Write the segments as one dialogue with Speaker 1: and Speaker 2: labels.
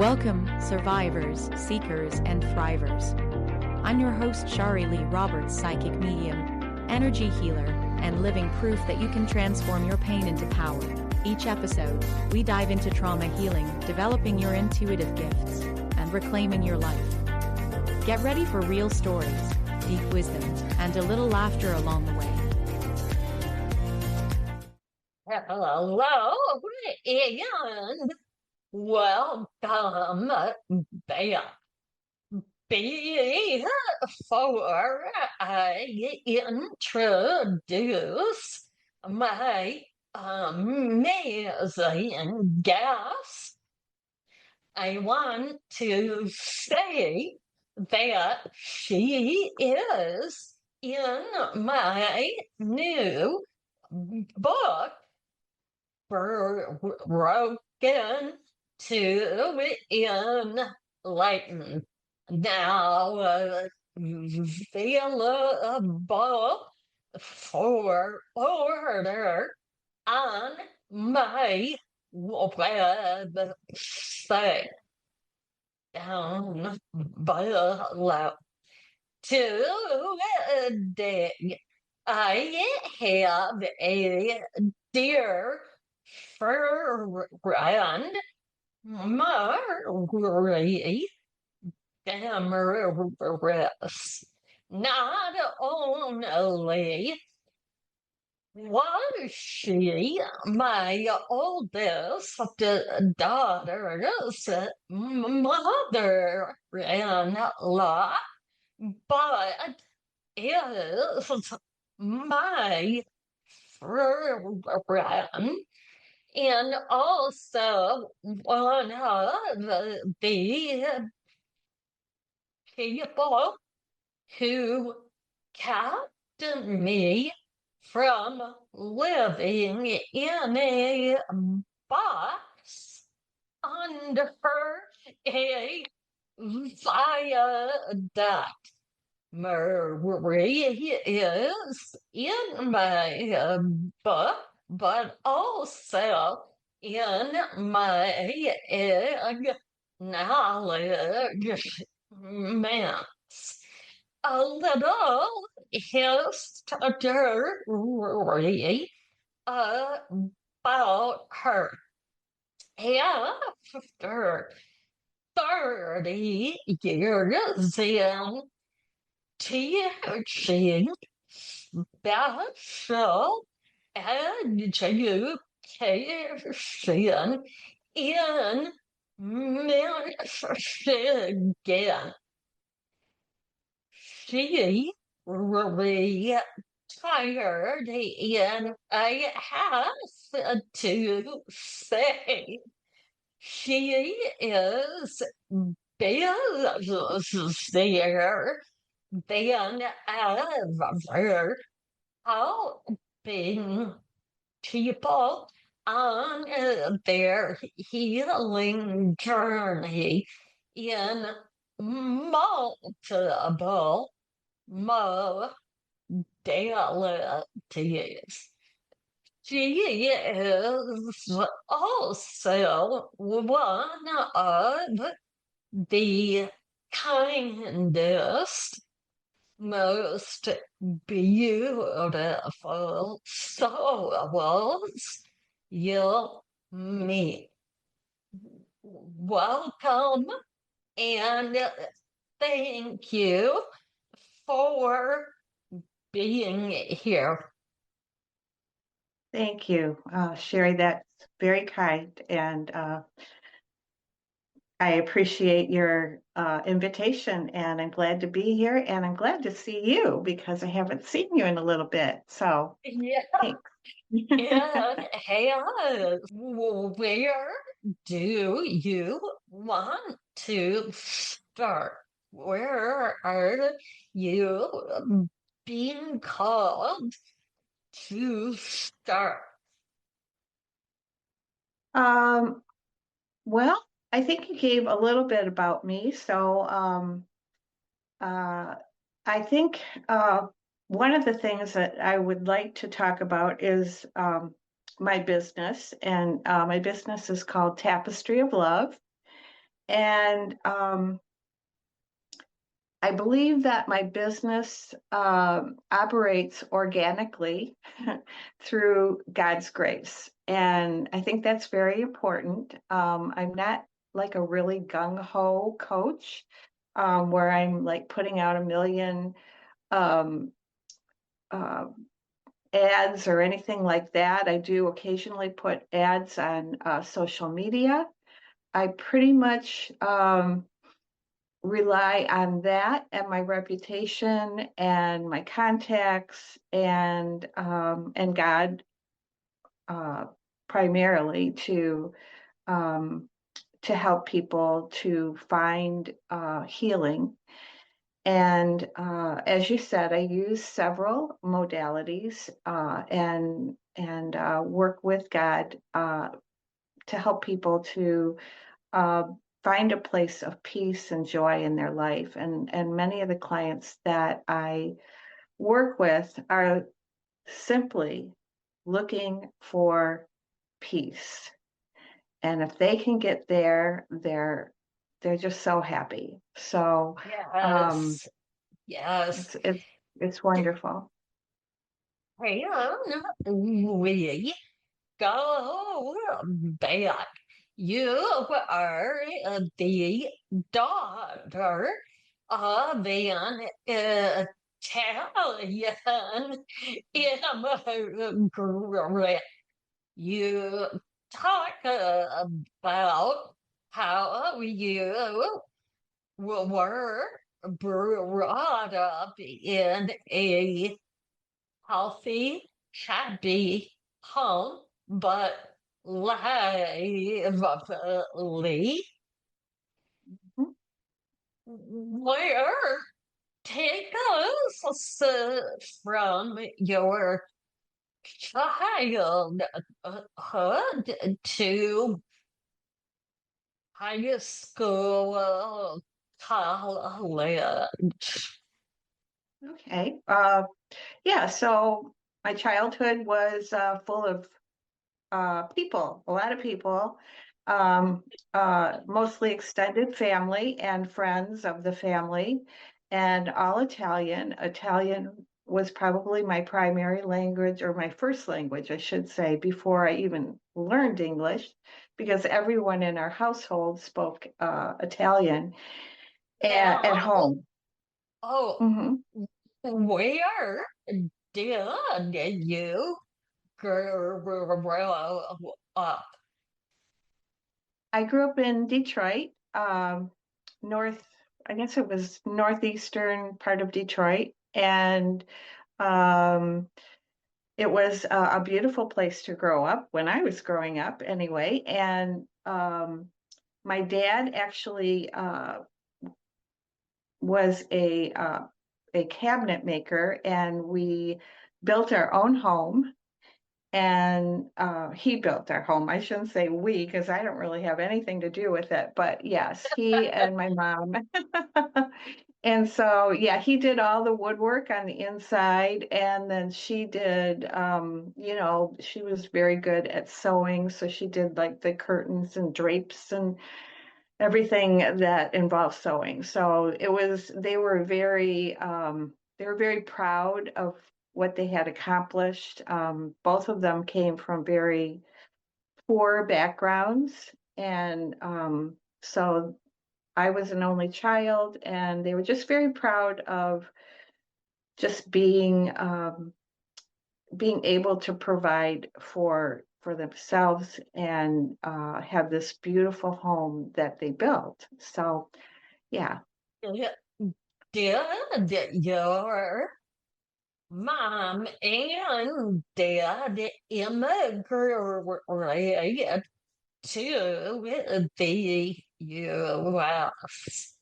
Speaker 1: Welcome, survivors, seekers, and thrivers. I'm your host, Shari Lee Roberts, psychic medium, energy healer, and living proof that you can transform your pain into power. Each episode, we dive into trauma healing, developing your intuitive gifts, and reclaiming your life. Get ready for real stories, deep wisdom, and a little laughter along the way.
Speaker 2: Hello, and welcome back. Before I introduce my amazing guest, I want to say that she is in my new book, Broken to Enlightened. Now available for order on my website down below. Today, I have a dear friend, Marie Demres. Not only was she my oldest daughter's mother-in-law, but is my friend, and also one of the people who kept me from living in a box under a viaduct. Marie is in my book, but also in my acknowledgments. A little history about her. After 30 years in teaching special education in Michigan, she retired, and I have to say she is busier than ever, helping people on their healing journey in multiple modalities. She is also one of the kindest, most beautiful souls you'll meet. Welcome, and thank you for being here.
Speaker 3: Thank you, Sherry. That's very kind, and I appreciate your invitation, and I'm glad to be here, and I'm glad to see you because I haven't seen you in a little bit. So,
Speaker 2: Yeah,
Speaker 3: thanks.
Speaker 2: hey, where do you want to start? Where are you being called to start?
Speaker 3: Well, I think you gave a little bit about me. So, I think one of the things that I would like to talk about is my business, and my business is called Tapestry of Love. And I believe that my business operates organically through God's grace. And I think that's very important. I'm not like a really gung-ho coach where I'm like putting out a million um, uh, ads or anything like that. I do occasionally put ads on social media. I pretty much rely on that and my reputation and my contacts and God primarily to help people to find healing. And as you said, I use several modalities and work with God to help people to uh, find a place of peace and joy in their life. And many of the clients that I work with are simply looking for peace. And if they can get there, they're just so happy. So
Speaker 2: Yes, yes.
Speaker 3: it's wonderful.
Speaker 2: And we go back. You are the daughter of an Italian immigrant. You talk about how you were brought up in a healthy, happy home, but lively.
Speaker 3: Mhm.
Speaker 2: Where take us from your childhood to high school, college.
Speaker 3: Okay. Yeah, so my childhood was full of people, a lot of people, um, mostly extended family and friends of the family, and all Italian. Italian was probably my primary language, or my first language, I should say, before I even learned English, because everyone in our household spoke Italian at
Speaker 2: Now,
Speaker 3: home.
Speaker 2: oh,
Speaker 3: Mhm.
Speaker 2: where did you grow up?
Speaker 3: I grew up in Detroit, north, I guess it was northeastern part of Detroit, and um, it was a beautiful place to grow up when I was growing up, anyway. And my dad actually was a cabinet maker, and we built our own home. And he built our home. I shouldn't say we, because I don't really have anything to do with it. But yes, he and my mom. And so, yeah, he did all the woodwork on the inside. And then she did, she was very good at sewing. So she did like the curtains and drapes and everything that involves sewing. So they were very proud of what they had accomplished. Both of them came from very poor backgrounds. And so I was an only child, and they were just very proud of just being able to provide for themselves and have this beautiful home that they built. So yeah.
Speaker 2: Did your mom and dad immigrated to the US?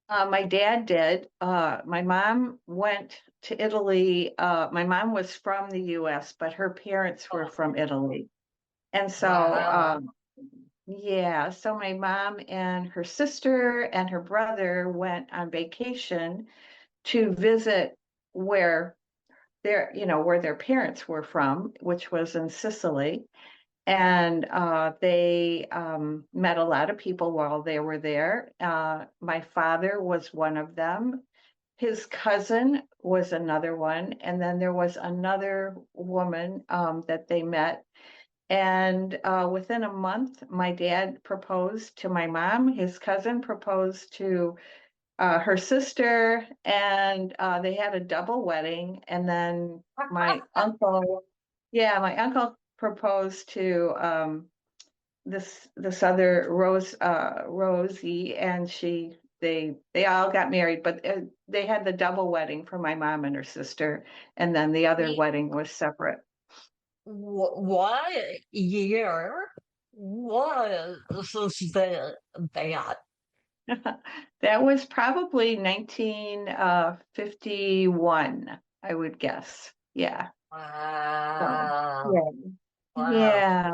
Speaker 3: My dad did. My mom went to Italy. My mom was from the US, but her parents were
Speaker 2: Oh,
Speaker 3: from Italy. And so,
Speaker 2: wow.
Speaker 3: yeah, so my mom and her sister and her brother went on vacation to visit where where their parents were from, which was in Sicily. And they met a lot of people while they were there. My father was one of them. His cousin was another one. And then there was another woman that they met. And within a month, my dad proposed to my mom. His cousin proposed to her sister, and they had a double wedding. And then my uncle, yeah, my uncle proposed to this other Rosie, and they all got married, but they had the double wedding for my mom and her sister, and then the other wedding was separate.
Speaker 2: What year was that?
Speaker 3: That was probably 1951, I would guess. Yeah. So,
Speaker 2: Wow.
Speaker 3: yeah.
Speaker 2: Wow.
Speaker 3: Yeah.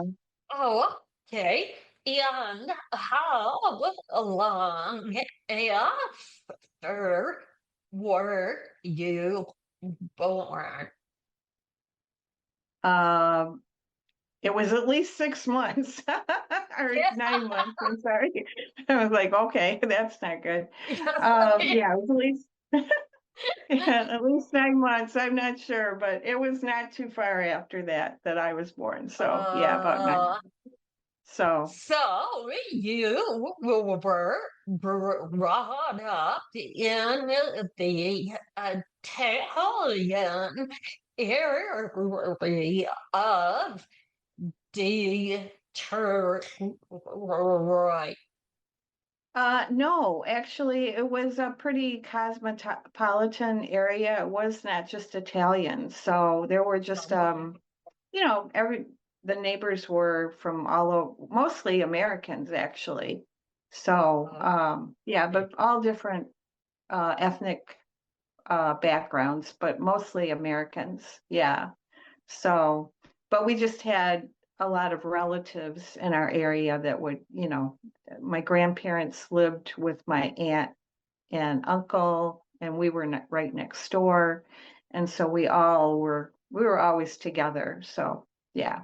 Speaker 2: Oh, okay. And how long after were you born?
Speaker 3: Um, it was at least 6 months or 9 months. I'm sorry. I was like, okay, that's not good. Yeah, it was at least yeah, at least 9 months. I'm not sure, but it was not too far after that I was born. So yeah, about 9 months.
Speaker 2: Uh,
Speaker 3: So
Speaker 2: so you were brought up in the Italian area of Detroit.
Speaker 3: no, actually, it was a pretty cosmopolitan area. It was not just Italian. So there were just, every the neighbors were from all over, mostly Americans, actually. So, yeah, but all different ethnic backgrounds, but mostly Americans. Yeah. So, but we just had a lot of relatives in our area that would, my grandparents lived with my aunt and uncle, and we were right next door. And so we were always together. So, yeah.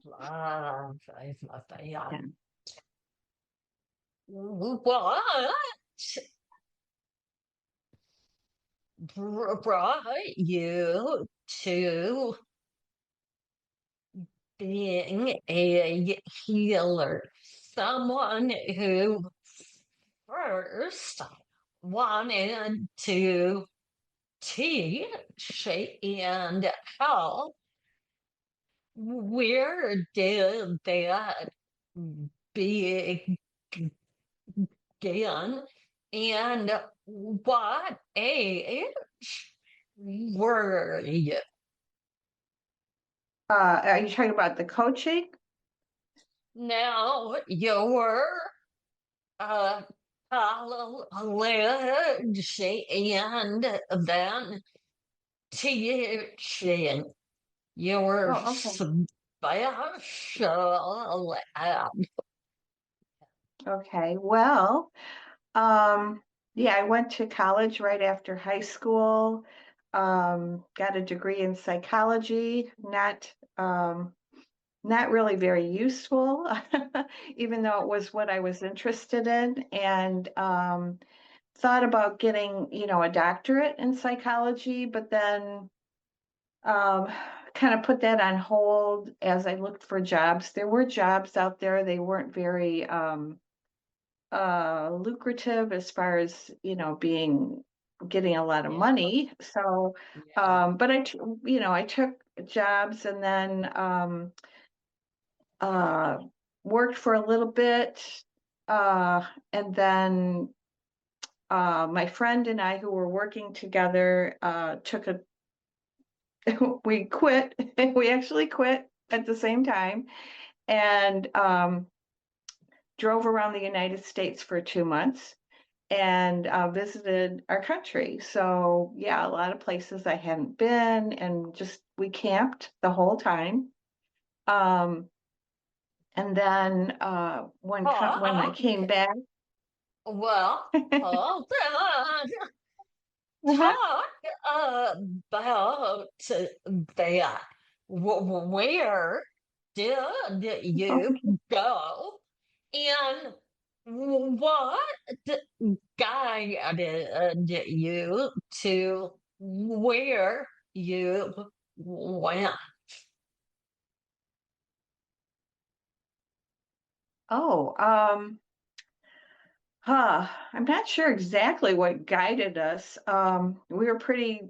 Speaker 2: Yeah.
Speaker 3: Yeah.
Speaker 2: What brought you to being a healer? Someone who first wanted to teach and help. Where did that begin? And what age were you?
Speaker 3: Are you talking about the coaching?
Speaker 2: Now you're uh, college and then teaching your
Speaker 3: Oh, okay.
Speaker 2: special ed.
Speaker 3: Okay. Well, Um, yeah, I went to college right after high school, got a degree in psychology, not really very useful, even though it was what I was interested in, and thought about getting, a doctorate in psychology, but then um, kind of put that on hold as I looked for jobs. There were jobs out there, they weren't very lucrative as far as being getting a lot of
Speaker 2: Yeah,
Speaker 3: money. So
Speaker 2: yeah.
Speaker 3: but I took jobs, and then uh worked for a little bit, and then my friend and I, who were working together, took a we quit. We actually quit at the same time, and drove around the United States for 2 months and visited our country. So yeah, a lot of places I hadn't been, and just we camped the whole time. Um, and then when I came
Speaker 2: Okay.
Speaker 3: back,
Speaker 2: Well, hold on.
Speaker 3: uh-huh.
Speaker 2: Talk about that. Where did you go? And what guided you to where you went?
Speaker 3: Oh, I'm not sure exactly what guided us. We were pretty,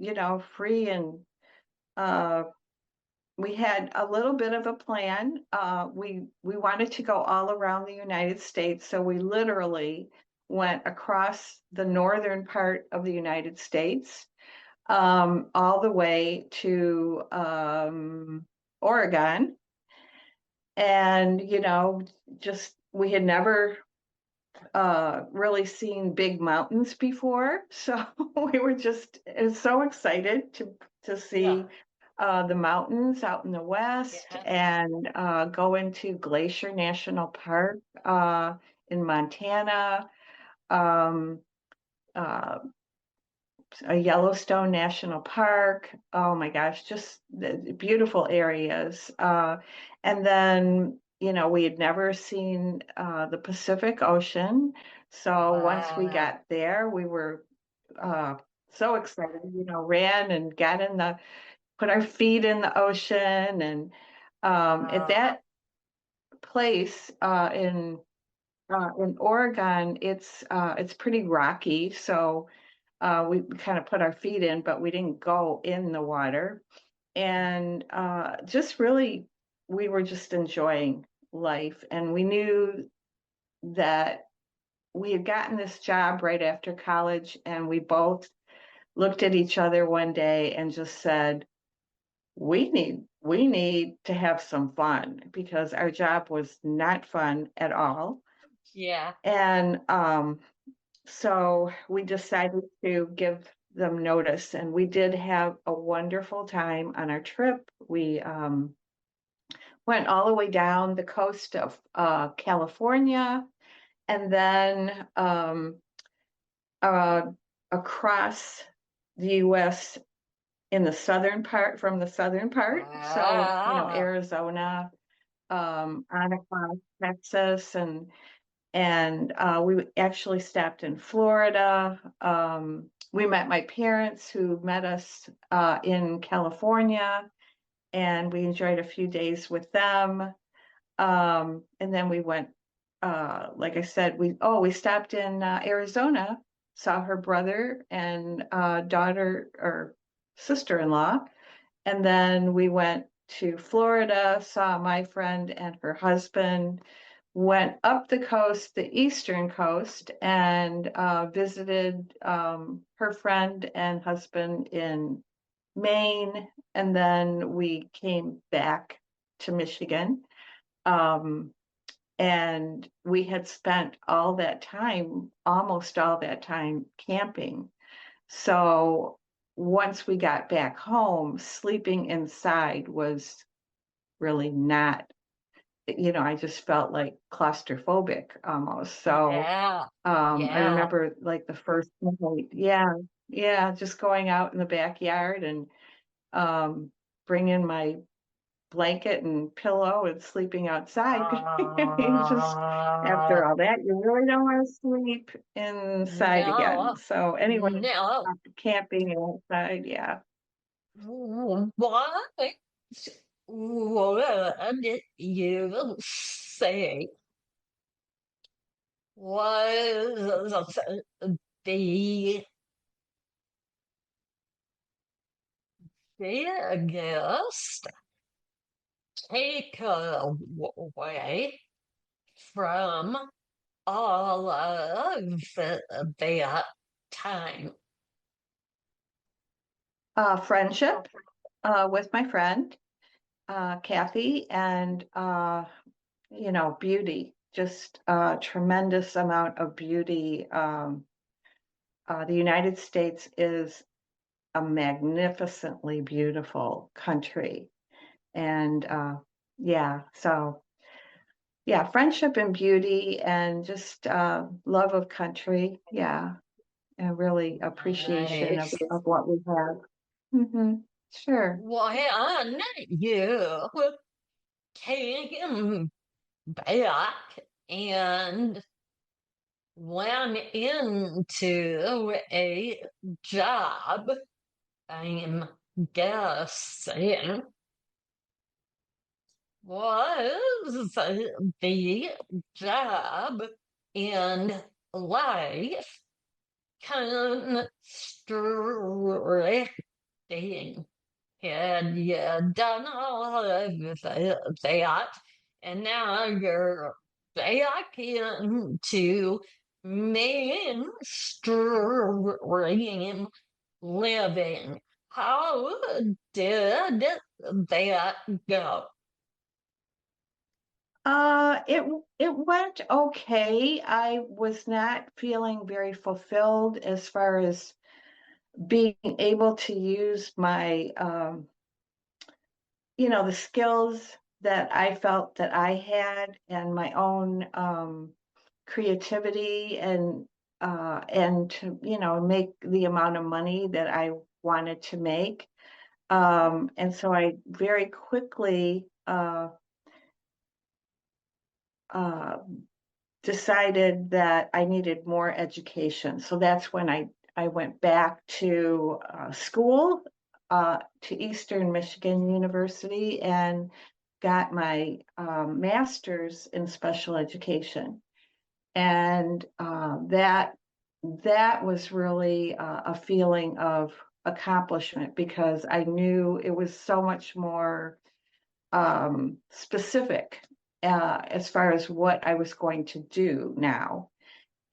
Speaker 3: free and uh, we had a little bit of a plan. We wanted to go all around the United States, so we literally went across the northern part of the United States, all the way to Oregon. And, just we had never really seen big mountains before. So we were just so excited to
Speaker 2: Yeah,
Speaker 3: see the mountains out in the west
Speaker 2: yeah.
Speaker 3: and go into Glacier National Park in Montana, um, uh, a Yellowstone National Park. Oh my gosh, just the beautiful areas. And then, we had never seen the Pacific Ocean. So once we
Speaker 2: Wow.
Speaker 3: got there, we were uh, so excited, ran and put our feet in the ocean. And at
Speaker 2: Uh,
Speaker 3: that place in Oregon, it's pretty rocky. So we kind of put our feet in, but we didn't go in the water. And just really, we were just enjoying life. And we knew that we had gotten this job right after college, and we both looked at each other one day and just said, we need to have some fun because our job was not fun at all.
Speaker 2: yeah.
Speaker 3: And so we decided to give them notice, and we did have a wonderful time on our trip. We went all the way down the coast of California, and then uh, across the U.S. in the southern part, from the southern part. So,
Speaker 2: Wow.
Speaker 3: Arizona, on across Texas, and we actually stopped in Florida. We met my parents who met us in California, and we enjoyed a few days with them. And then we went, like I said, we stopped in Arizona, saw her brother and daughter or sister-in-law, and then we went to Florida, saw my friend and her husband, went up the coast, the eastern coast, and visited her friend and husband in Maine. And then we came back to Michigan. Um, and we had spent all that time, almost all that time, camping. So once we got back home, sleeping inside was really not, I just felt like claustrophobic almost. So
Speaker 2: Yeah.
Speaker 3: I
Speaker 2: Yeah.
Speaker 3: remember like the first night, yeah, yeah, just going out in the backyard and um, bringing my blanket and pillow and sleeping outside. You just, after all that, you really don't want to sleep inside again.
Speaker 2: No.
Speaker 3: So anyway,
Speaker 2: No.
Speaker 3: camping outside, yeah.
Speaker 2: What would you say was the biggest takeaway from all of that time?
Speaker 3: Friendship with my friend, Kathy, and beauty, just a tremendous amount of beauty. The United States is a magnificently beautiful country. And yeah, so yeah, friendship and beauty and just love of country. Yeah, and really appreciation
Speaker 2: Nice.
Speaker 3: of what we have. Sure.
Speaker 2: When you came back and went into a job, I'm guessing, was the job in life constricting. Had you done all of that, and now you're back into mainstream living. How did that go?
Speaker 3: It went okay. I was not feeling very fulfilled as far as being able to use my the skills that I felt that I had and my own creativity and to make the amount of money that I wanted to make. And so I very quickly uh, decided that I needed more education. So that's when I went back to school to Eastern Michigan University and got my master's in special education. And that was really a feeling of accomplishment because I knew it was so much more specific as far as what I was going to do now.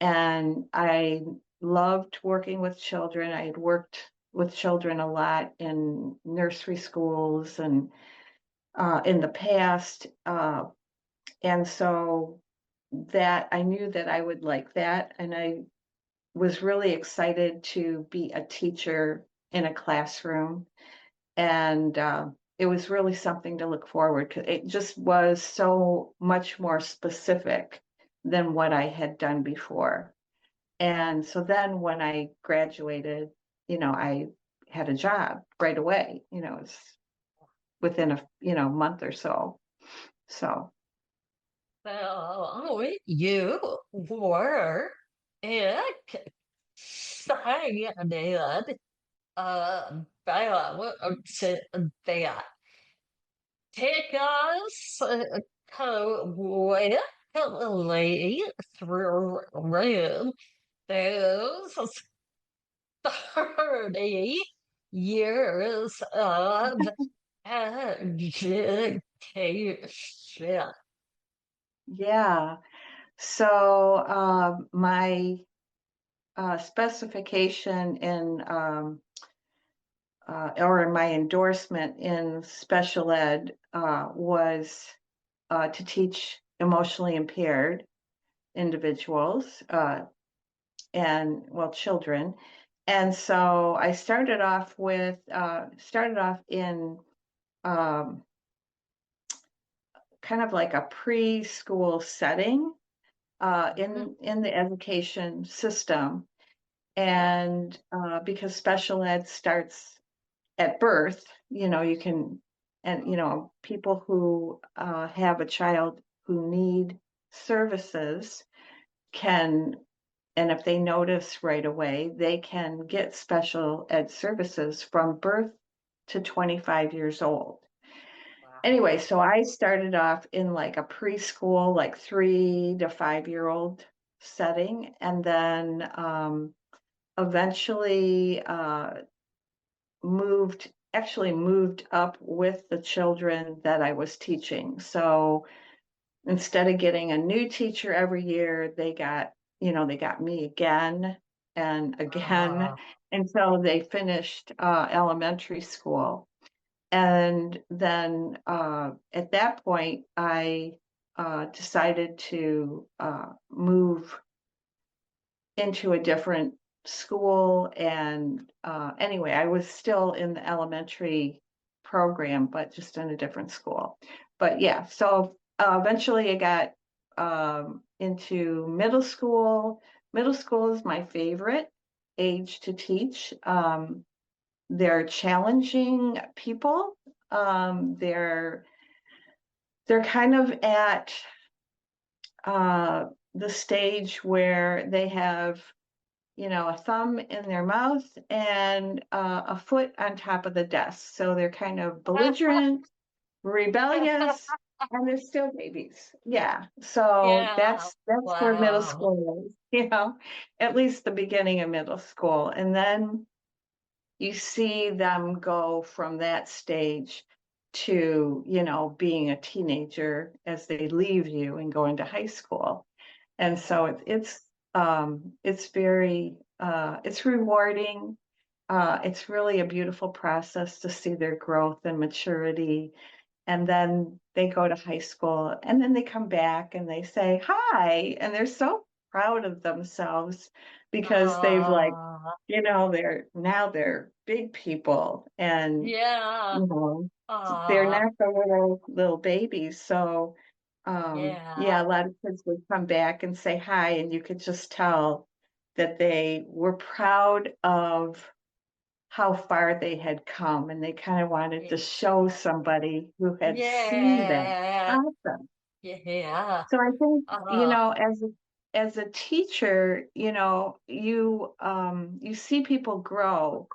Speaker 3: And I loved working with children. I had worked with children a lot in nursery schools and in the past. And so that I knew that I would like that. And I was really excited to be a teacher in a classroom. And it was really something to look forward to. It just was so much more specific than what I had done before. And so then when I graduated, I had a job right away, it's within a month or so. So
Speaker 2: So you were excited about that. Take us quickly through those 30 years of education.
Speaker 3: yeah. So my specification in or my endorsement in special ed was to teach emotionally impaired individuals and children. And so I started off in kind of like a preschool setting in the education system. And because special ed starts at birth, you can, and people who have a child who need services can, and if they notice right away, they can get special ed services from birth to 25 years old. Anyway, so I started off in like a preschool, like 3 to 5 year old setting, and then eventually moved up with the children that I was teaching. So instead of getting a new teacher every year, they got me again and again until they finished elementary school. And then at that point, I decided to move into a different school. And anyway, I was still in the elementary program, but just in a different school. But yeah, so eventually I got into middle school. Middle school is my favorite age to teach. They're challenging people. They're they're kind of at the stage where they have, a thumb in their mouth and a foot on top of the desk. So they're kind of belligerent, rebellious, and they're still babies. Yeah. So
Speaker 2: Yeah.
Speaker 3: that's where middle
Speaker 2: Wow.
Speaker 3: school is, at least the beginning of middle school. And then you see them go from that stage to, being a teenager as they leave you and go into high school. And so it's very it's rewarding. It's really a beautiful process to see their growth and maturity. And then they go to high school and then they come back and they say hi, and they're so proud of themselves because they've like,
Speaker 2: Uh,
Speaker 3: they're big people, and
Speaker 2: yeah.
Speaker 3: you know they're
Speaker 2: Uh,
Speaker 3: not the little babies. So yeah,
Speaker 2: yeah.
Speaker 3: a lot of kids would come back and say hi, and you could just tell that they were proud of how far they had come, and they kind of wanted to show somebody who had seen them.
Speaker 2: Yeah.
Speaker 3: Awesome.
Speaker 2: Yeah.
Speaker 3: So I think,
Speaker 2: Uh,
Speaker 3: as a teacher, you see people grow,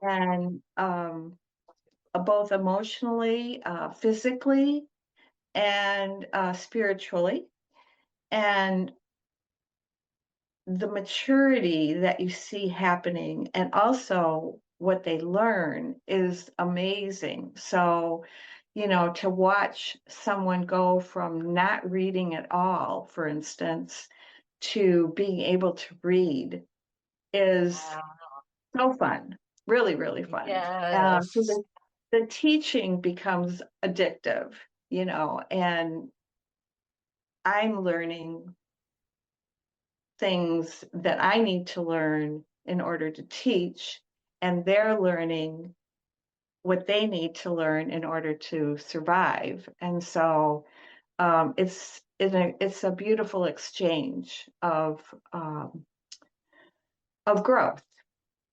Speaker 3: and both emotionally, physically, and spiritually. And the maturity that you see happening and also what they learn is amazing. So, to watch someone go from not reading at all, for instance, to being able to read is so fun. Really, really fun. So
Speaker 2: yes.
Speaker 3: the teaching becomes addictive, and I'm learning things that I need to learn in order to teach, and they're learning what they need to learn in order to survive. And so it's a beautiful exchange of growth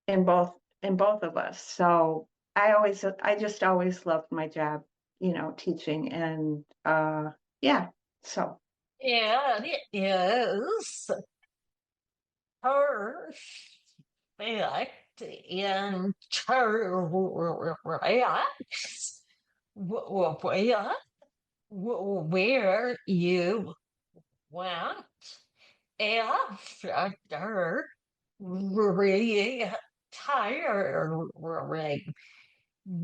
Speaker 3: in both of us. So I just always loved my job, teaching, and yeah. So
Speaker 2: Yeah, it is perfect in terms where you went after retiring,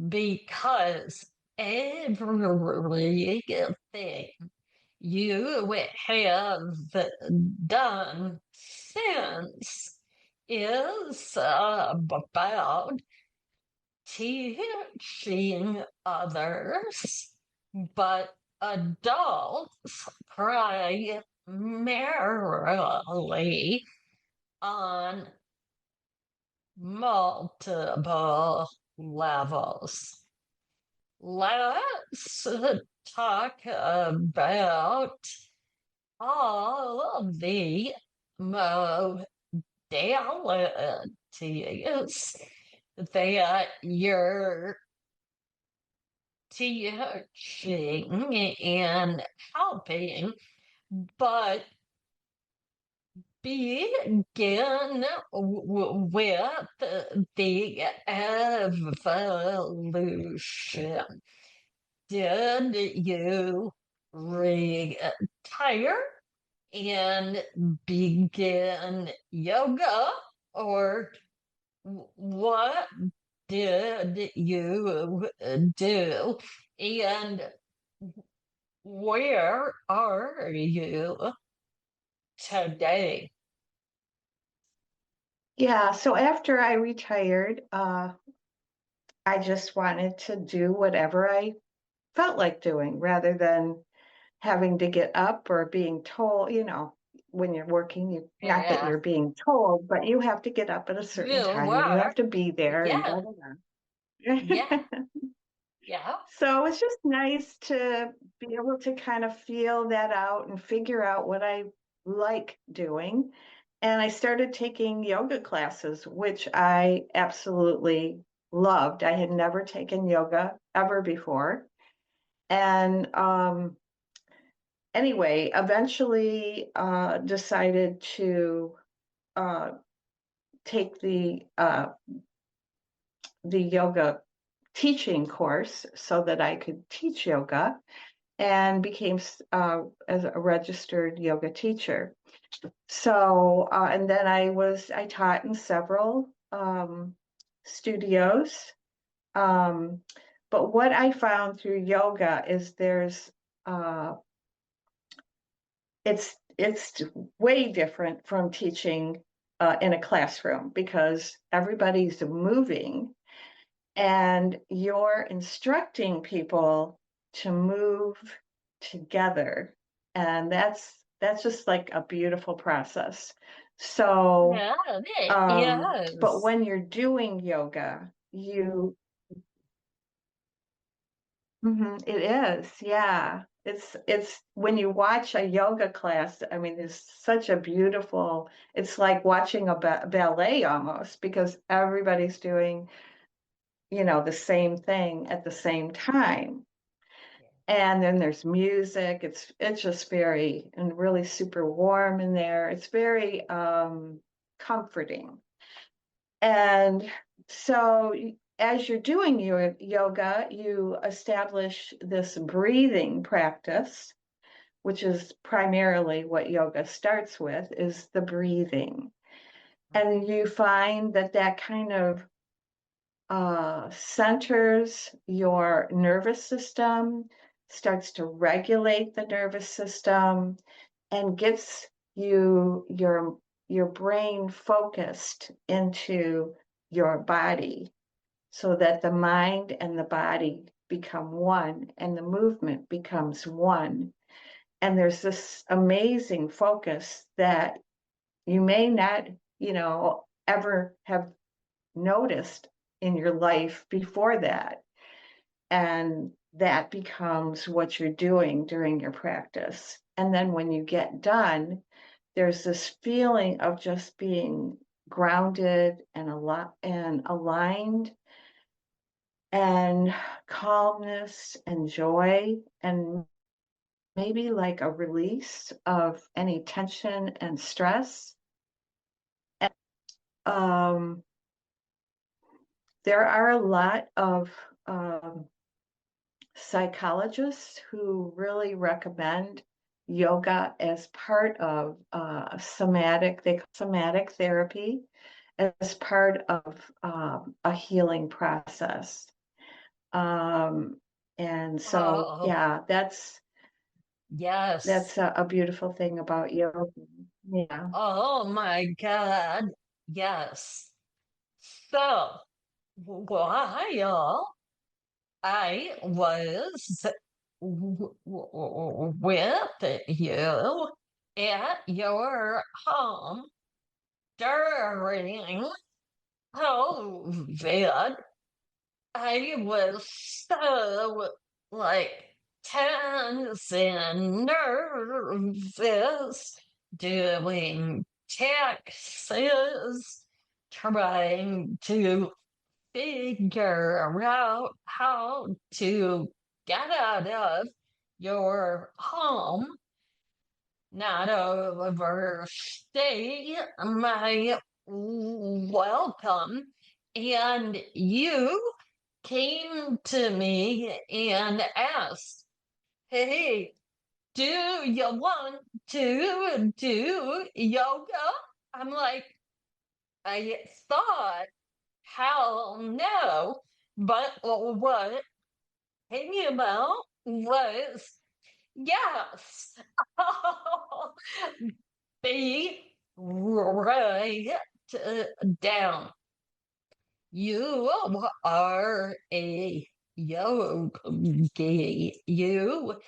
Speaker 2: because everything you have done since is about teaching others, but adults primarily on multiple levels. Let's talk about all of the modalities that you're teaching and helping, but begin with the evolution. Did you retire and begin yoga, or what did you do? And where are you today?
Speaker 3: yeah, so after I retired, I just wanted to do whatever I felt like doing rather than having to get up or being told, when you're working, not that
Speaker 2: Yeah,
Speaker 3: you're being told, but you have to get up at a certain
Speaker 2: you
Speaker 3: time and you
Speaker 2: were.
Speaker 3: have to be there and
Speaker 2: Yeah,
Speaker 3: blah, blah,
Speaker 2: yeah,
Speaker 3: blah.
Speaker 2: yeah,
Speaker 3: So it's just nice to be able to kind of feel that out and figure out what I like doing. And I started taking yoga classes, which I absolutely loved. I had never taken yoga ever before. And anyway, eventually decided to take the yoga teaching course so that I could teach yoga, and became as a registered yoga teacher. So, and then I taught in several studios. But what I found through yoga is it's way different from teaching in a classroom, because everybody's moving and you're instructing people to move together, and that's just like a beautiful process. So
Speaker 2: Yeah, it
Speaker 3: but
Speaker 2: is.
Speaker 3: when you're doing yoga, it is, yeah. It's when you watch a yoga class, I mean, it's such a beautiful, it's like watching a ballet almost, because everybody's doing, the same thing at the same time. And then there's music. It's just very, and really super warm in there. It's very comforting. And so as you're doing your yoga, you establish this breathing practice, which is primarily what yoga starts with, is the breathing. And you find that kind of centers your nervous system, starts to regulate the nervous system, and gets your brain focused into your body, so that the mind and the body become one and the movement becomes one. And there's this amazing focus that you may not, ever have noticed in your life before that. And that becomes what you're doing during your practice. And then when you get done, there's this feeling of just being grounded and aligned, and calmness and joy, and maybe like a release of any tension and stress. And, there are a lot of psychologists who really recommend yoga as part of they call somatic therapy, as part of a healing process. And so,
Speaker 2: Oh,
Speaker 3: yeah, that's
Speaker 2: yes.
Speaker 3: a beautiful thing about yoga. Yeah.
Speaker 2: Oh my God. Yes. So, while I was with you at your home during COVID, I was so like tense and nervous doing taxes, trying to figure out how to get out of your home, not overstay my welcome. And you came to me and asked, "Hey, do you want to do yoga?" I'm like, I thought, hell no. But what came out was yes. Be right down. You are a yogi. You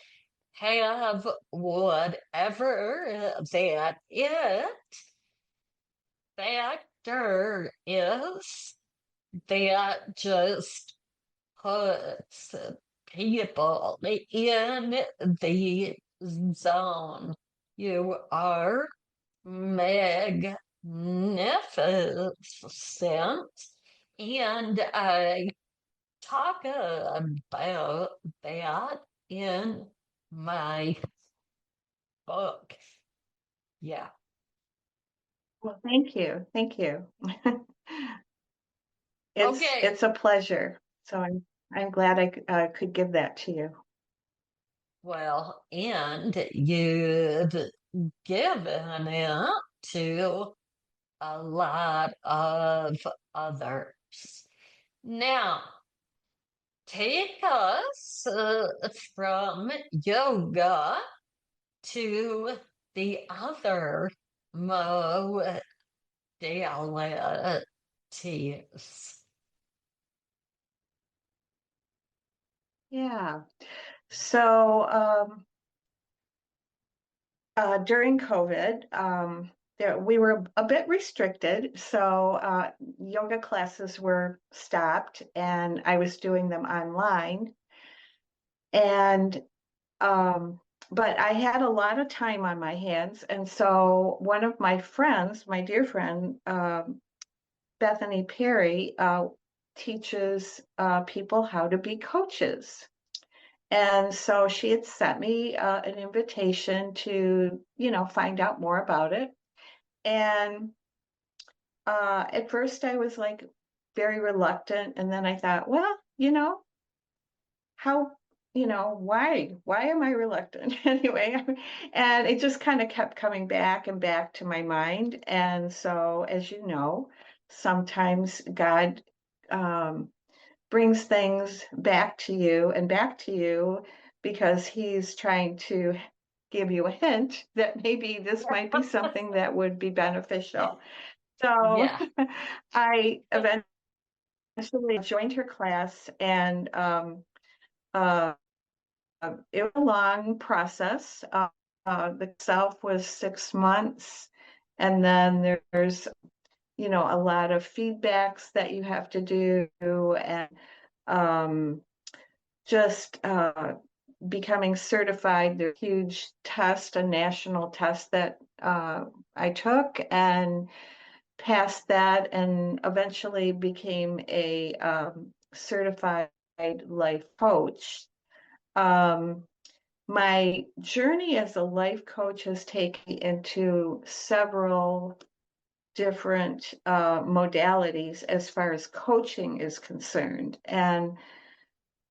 Speaker 2: have whatever that factor is that just puts people in the zone. You are magnificent. And I talk about that in my book. Yeah.
Speaker 3: Well, thank you. Thank you.
Speaker 2: Okay.
Speaker 3: It's a pleasure. So I'm glad I could give that to you.
Speaker 2: Well, and you've given it to a lot of others. Now, take us from yoga to the other modalities.
Speaker 3: Yeah. So during COVID, we were a bit restricted. So yoga classes were stopped and I was doing them online. And but I had a lot of time on my hands. And so one of my friends, my dear friend, Bethany Perry, teaches people how to be coaches. And so she had sent me an invitation to, find out more about it. And at first I was like very reluctant. And then I thought, well, how, why am I reluctant anyway? And it just kind of kept coming back and back to my mind. And so, as you know, sometimes God brings things back to you and back to you because he's trying to give you a hint that maybe this might be something that would be beneficial. So
Speaker 2: Yeah.
Speaker 3: I eventually joined her class, and uh, it was a long process. The self was 6 months, and then there's a lot of feedbacks that you have to do, and um, just becoming certified. There's a huge test, a national test that I took and passed that, and eventually became a certified life coach. Um, my journey as a life coach has taken me into several different modalities as far as coaching is concerned. And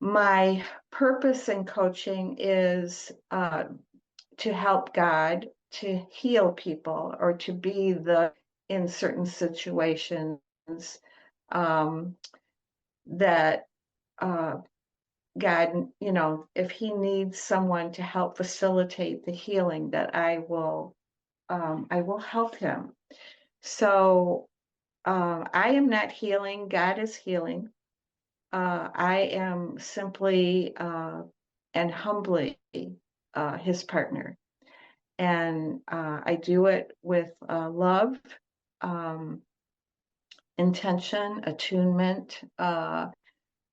Speaker 3: my purpose in coaching is to help God to heal people or to be in certain situations um, that God, if he needs someone to help facilitate the healing, that I will help him. So I am not healing, God is healing. I am simply and humbly his partner. And I do it with love, um, intention, attunement,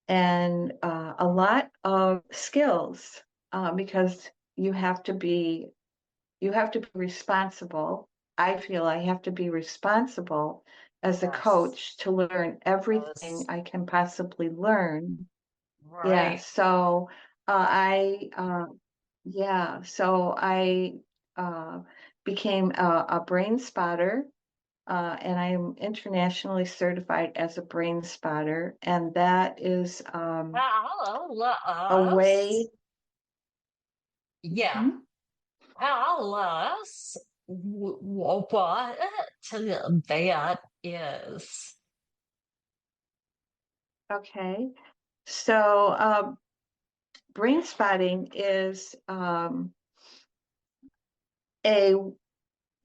Speaker 3: and a lot of skills because you have to be responsible. I feel I have to be responsible as a
Speaker 2: Yes.
Speaker 3: coach to learn everything
Speaker 2: Yes.
Speaker 3: I can possibly learn. Yeah,
Speaker 2: Right.
Speaker 3: so I uh, became a brain spotter, and I'm internationally certified as a brain spotter, and that is
Speaker 2: Tell
Speaker 3: a
Speaker 2: us.
Speaker 3: way.
Speaker 2: Yeah.
Speaker 3: Mhm.
Speaker 2: Tell us what that is.
Speaker 3: Okay, so brain spotting is a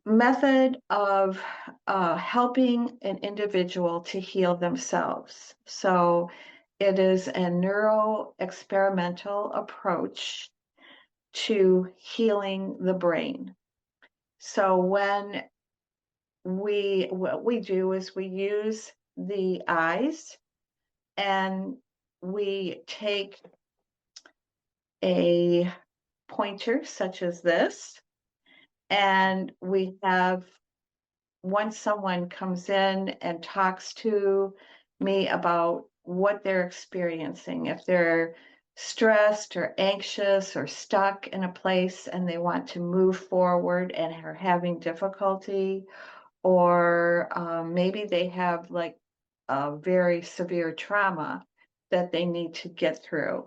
Speaker 3: method of helping an individual to heal themselves. So it is a neuro experimental approach to healing the brain. So what we do is we use the eyes and we take a pointer such as this, and we have once someone comes in and talks to me about what they're experiencing, if they're stressed or anxious or stuck in a place and they want to move forward and are having difficulty, or maybe they have like a very severe trauma that they need to get through.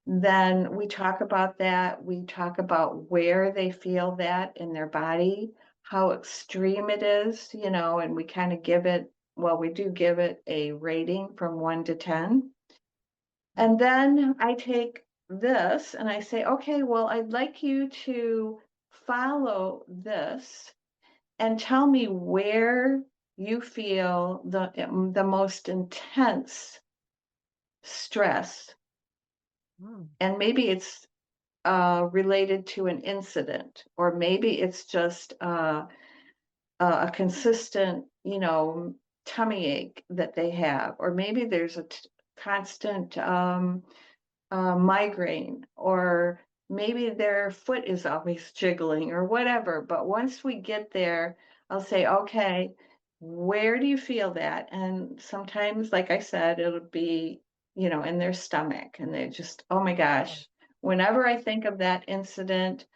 Speaker 3: Then we talk about that. We talk about where they feel that in their body, how extreme it is, and we kind of give it, well, we do give it a rating from 1 to 10. And then I take this and I say, okay, well, I'd like you to follow this and tell me where you feel the most intense stress. And maybe it's related to an incident, or maybe it's just a consistent, tummy ache that they have, or maybe there's a constant migraine, or maybe their foot is always jiggling or whatever. But once we get there, I'll say, okay, where do you feel that? And sometimes, like I said, it'll be, in their stomach, and they just, oh my gosh, whenever I think of that incident,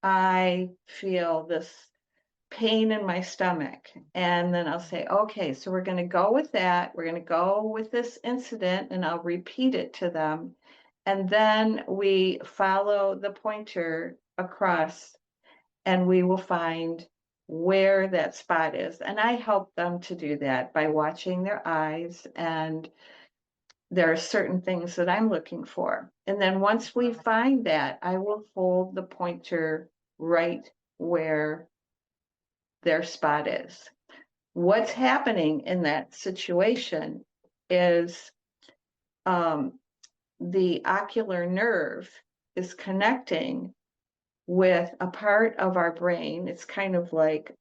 Speaker 3: I feel this pain in my stomach. And then I'll say, okay, so we're going to go with that. We're going to go with this incident, and I'll repeat it to them. And then we follow the pointer across and we will find where that spot is. And I help them to do that by watching their eyes, and there are certain things that I'm looking for. And then once we find that, I will hold the pointer right where their spot is. What's happening in that situation is the ocular nerve is connecting with a part of our brain. It's kind of like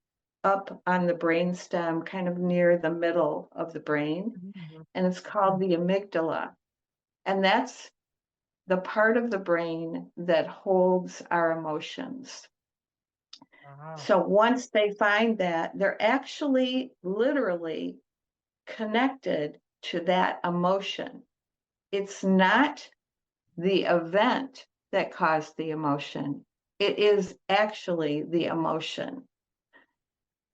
Speaker 3: up on the brain stem, kind of near the middle of the brain, and it's called the amygdala. And that's the part of the brain that holds our emotions. So once they find that, they're actually literally connected to that emotion. It's not the event that caused the emotion. It is actually the emotion.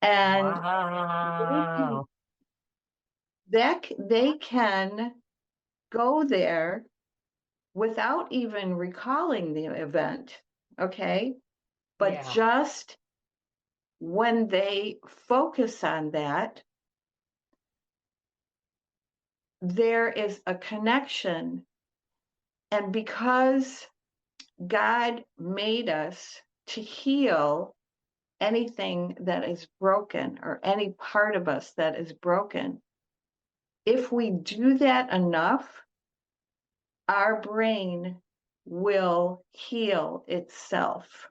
Speaker 3: And
Speaker 2: Wow.
Speaker 3: they can go there without even recalling the event, okay? But
Speaker 2: Yeah.
Speaker 3: just when they focus on that, there is a connection. And because God made us to heal anything that is broken, or any part of us that is broken, if we do that enough, our brain will heal itself.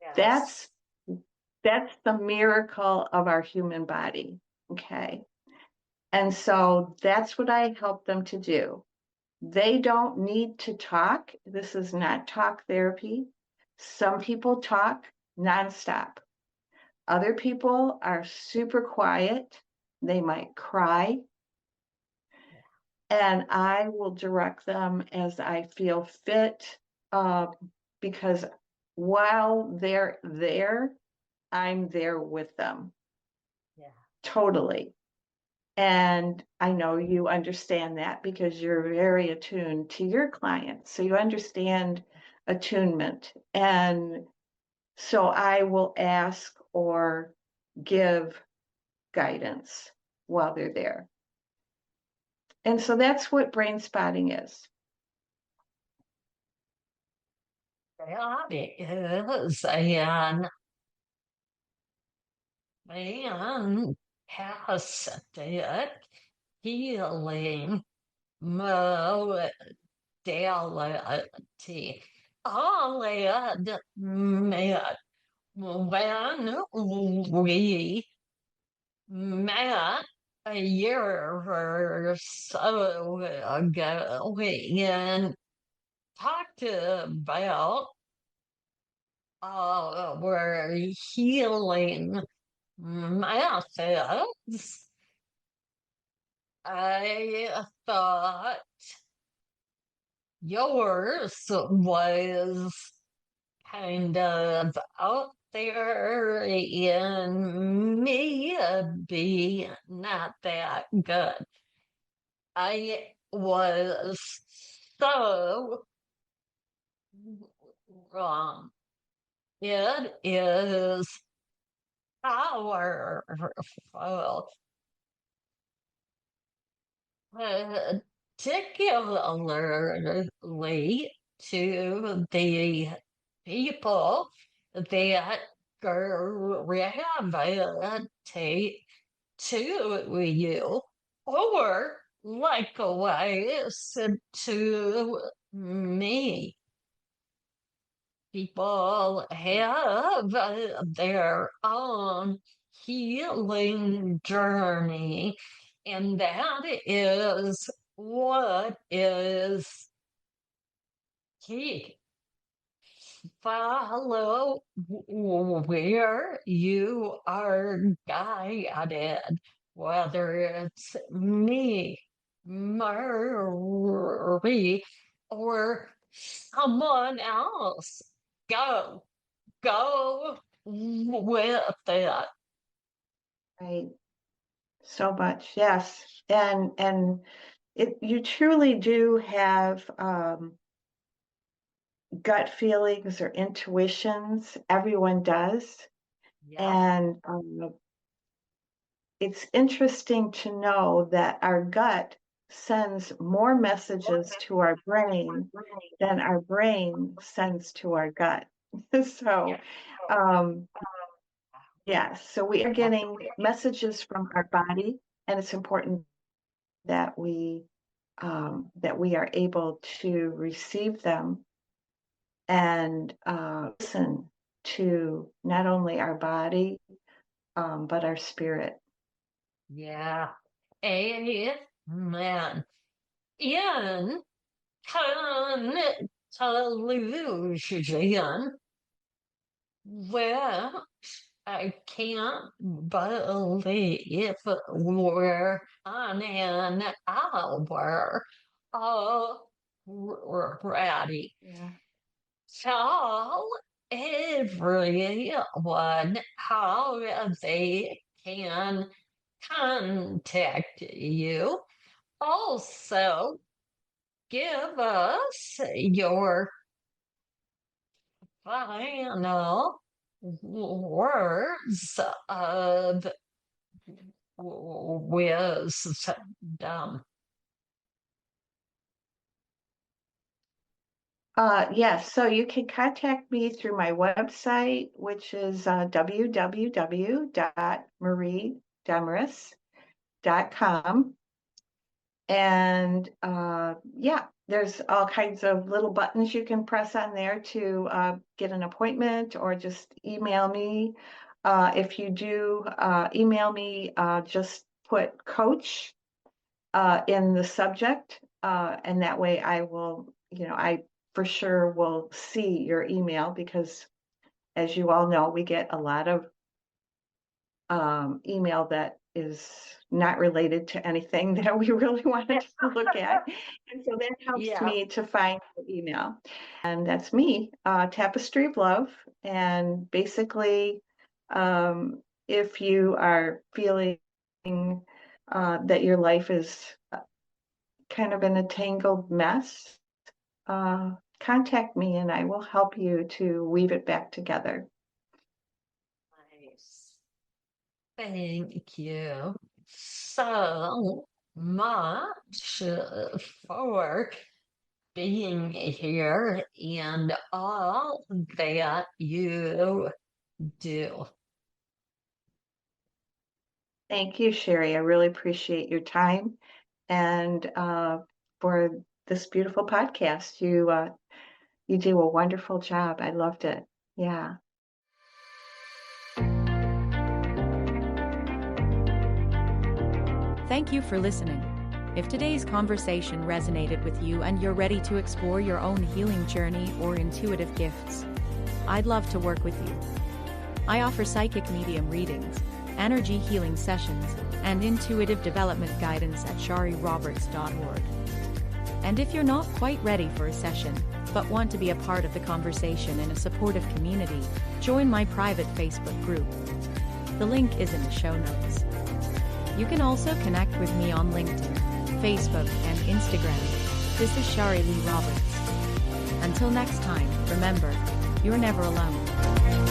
Speaker 2: Yes.
Speaker 3: That's the miracle of our human body, okay? And so that's what I help them to do. They don't need to talk. This is not talk therapy. Some people talk nonstop. Other people are super quiet. They might cry. And I will direct them as I feel fit, because while they're there, I'm there with them.
Speaker 2: Yeah.
Speaker 3: Totally. And I know you understand that because you're very attuned to your clients. So you understand attunement. And so I will ask or give guidance while they're there. And so that's what brain spotting is.
Speaker 2: That is an fantastic healing modality. All it meant when we met a year or so ago and talked about our healing methods. I thought yours was kind of out there in me being not that good. I was so wrong. It is powerful, particularly to the people that gravitate to you, or likewise to me. People have their own healing journey, and that is what is key. Follow where you are guided, whether it's me, Marie, or someone else. Go with it.
Speaker 3: Right. So much. Yes. And you truly do have gut feelings or intuitions. Everyone does.
Speaker 2: Yeah.
Speaker 3: And it's interesting to know that our gut sends more messages to our brain than our brain sends to our gut. So, yeah, so we are getting messages from our body, and it's important that we are able to receive them and listen to not only our body but our spirit.
Speaker 2: Yeah. Amen. In conclusion, well, I can't believe we're on an hour already.
Speaker 3: Yeah.
Speaker 2: Tell everyone how they can contact you. Also, give us your final words of wisdom.
Speaker 3: Yes, so you can contact me through my website, which is www.mariedemres.com. And yeah, there's all kinds of little buttons you can press on there to get an appointment or just email me. If you do email me, just put coach in the subject, and that way I will, I for sure will see your email, because as you all know, we get a lot of email that is not related to anything that we really wanted to look at. And so that helps
Speaker 2: Yeah.
Speaker 3: me to find the email. And that's me, Tapestry of Love. And basically, if you are feeling that your life is kind of in a tangled mess, contact me and I will help you to weave it back together.
Speaker 2: Nice. Thank you so much for being here and all that you do.
Speaker 3: Thank you, Sherry. I really appreciate your time and for this beautiful podcast. You do a wonderful job. I loved it. Yeah.
Speaker 1: Thank you for listening. If today's conversation resonated with you and you're ready to explore your own healing journey or intuitive gifts, I'd love to work with you. I offer psychic medium readings, energy healing sessions, and intuitive development guidance at shariroberts.org. And if you're not quite ready for a session, but want to be a part of the conversation in a supportive community, join my private Facebook group. The link is in the show notes. You can also connect with me on LinkedIn, Facebook, and Instagram. This is Shari Lee Roberts. Until next time, remember, you're never alone.